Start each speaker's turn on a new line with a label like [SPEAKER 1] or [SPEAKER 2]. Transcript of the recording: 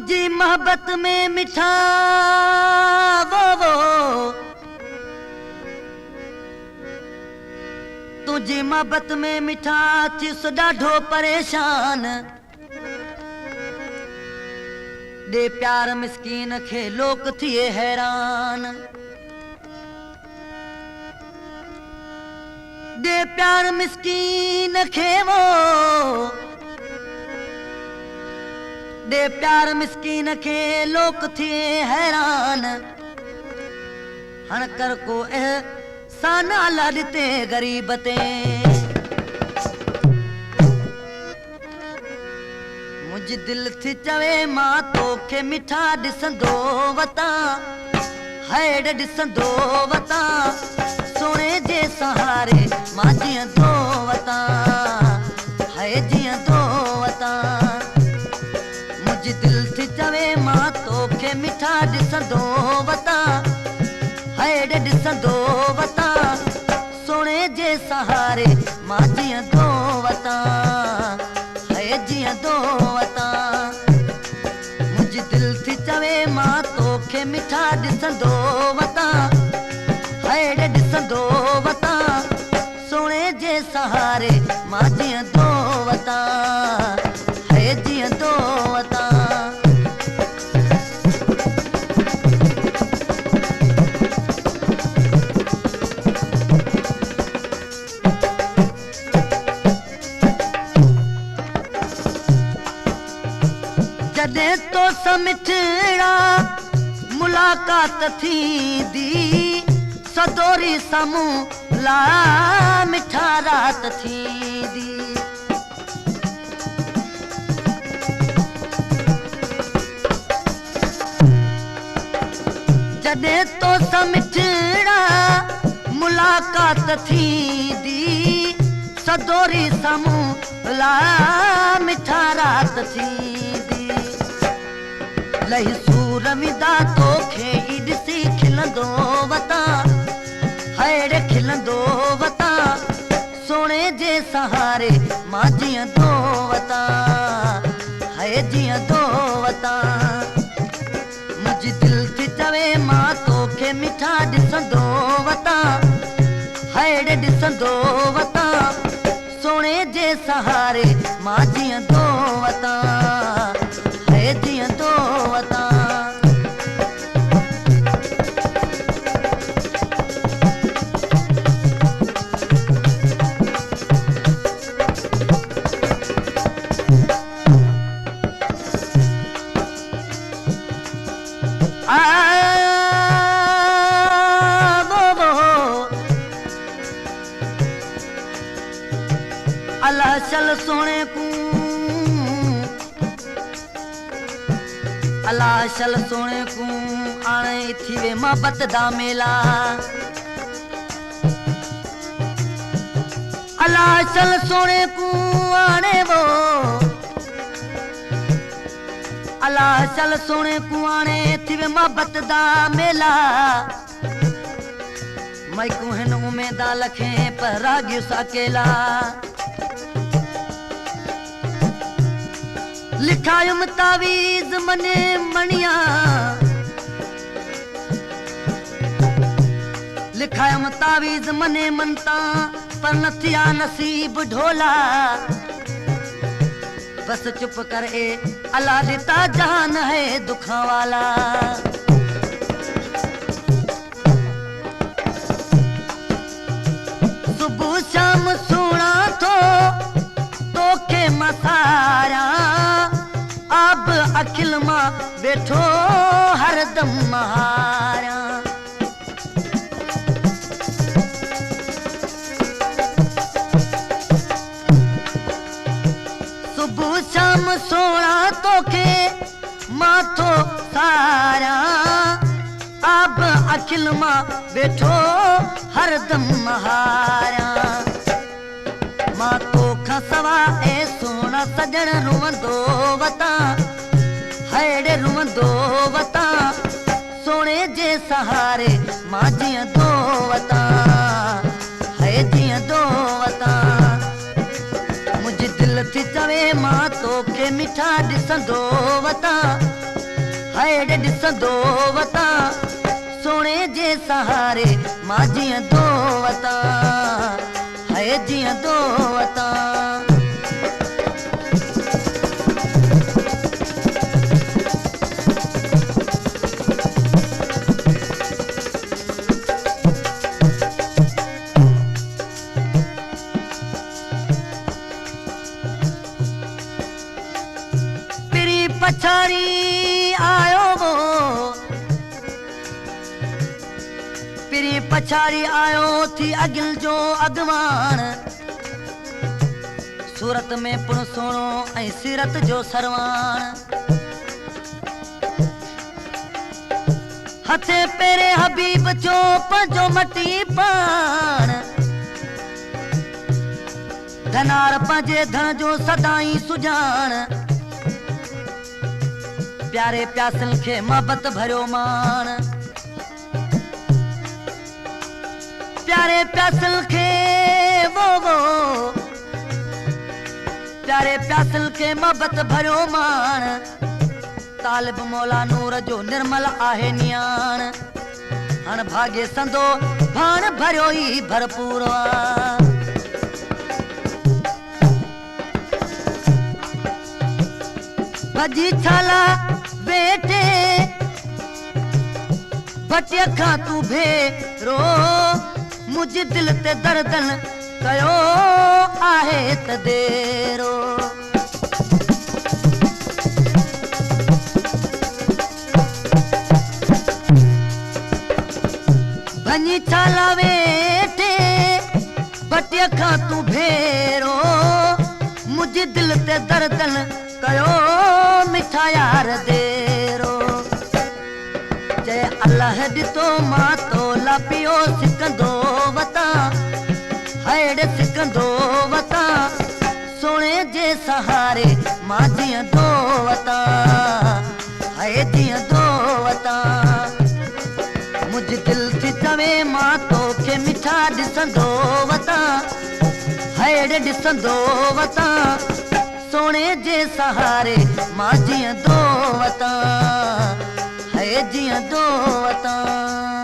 [SPEAKER 1] तुझी मोहब्बत में मिठा वो तुझी मोहब्बत में मिठा थियुसि ॾाढो परेशान दे प्यार मिस्कीन खे लोक थिए हैरान दे प्यार मिस्कीन खे वो दे प्यार मिस्कीन के लोक थिए हैरान हण कर को एहसान अल्लाह ॾिते गरीब ते मुंहिंजी दिल थी चवे मां तोखे मिठा ॾिसंदो वता हैड ॾिसंदो वता सोने जे सहारे मां जीअंदो वता है जीअंदो वता दिल थी चवे मां तोखे मिठा ॾिसंदो वता हैड ॾिसंदो वता सोने जे सहारे मां जीअंदो वता है जीअंदो वता मुंहिंजी दिल थी चवे मां तोखे मिठा ॾिसंदो वता हैड ॾिसंदो वता सोने जे सहारे मां जीअंदो वता है जीअंदो वता जॾहिं तो समिठड़ा मुलाकात थींदी सदोरी साम्हूं ला मिठा रात थींदी जॾहिं तो समिठड़ा मुलाकात थींदी सदोरी साम्हूं ला मिठा रात थींदी लही सूर मिदा तोखे ई ॾिसी खिलंदो वता हैड खिलंदो वता सोने जे सहारे मां जीअंदो वता है जीअंदो वता मुंहिंजी दिल थी चवे मां तोखे मिठा ॾिसंदो वता हैड ॾिसंदो वता सोने जे सहारे मां जीअंदो वता है जीअंदो वता अल्लाह चल सोने को अल्लाह चल सोने को आने थी वे मोहब्बत दा मेला अल्लाह चल सोने को आने वो अल्लाह चल सोने को आने थी वे मोहब्बत दा मेला मैं को हिन उमेदा लखे पर रागियो साकेला लिखायुम तावीज़ मने मणिया लिखायुम तावीज़ मने मनता पर न थिया नसीब ढोला बस चुप कर ए अल्लाह देता जहान है दुखा वाला सुबह शाम सुना तो तोखे मसारा अब अखिल मां बैठो हरदम महारा सुबह शाम सोना तोखे माथो सारा अब अखिल मां बैठो हरदम महारा मां तोखा सवा ए सोना सजण रुवंदो वता हैड रुवंदो वता सोने जे सहारे मां जीअंदो वता है जीअंदो वता मुंहिंजी दिल थी चवे मां तोखे मिठा ॾिसंदो वता हाय ॾिसंदो वता सोने जे सहारे मां जीअं दो वता हाय जीअं दो वता पछाड़ी आयो वो पिरी पछाड़ी आयो थी अगिल जो अगवान सूरत में पुण सोनो ऐं सीरत जो सरवान हथे पेरे हबीब जो पंजो मटी पान धनार पंहिंजे धन जो सदाई सुजान प्यारे प्यासल खे मोहब्बत भरियो मान प्यारे प्यासल खे वो प्यारे प्यासल खे मोहब्बत भरियो मान तालिब मौला नूर जो निर्मल आहे नियान हण भागे संदो भाण भरियो ई भरपूर भजी छाला बेटे बची अखा तू भेरो मुझे दिल ते दर्दन कयो आहे त देरो भनी छाला बेटे बची अखा तू भेरो मुझे दिल ते दर्दन कयो मिठा यार देरो जय अल्लाह ॾितो मां तो लापियो सिकंदो वता हाय सिकंदो वता सोने जे सहारे मां जीअं दो वता हाय जीअं दो वता मुझ दिल थी चवे मां तोखे मिठा ॾिसंदो वता हाय ॾिसंदो वता सोने जे सहारे मां जीअं दो वता है जीअं दो वता।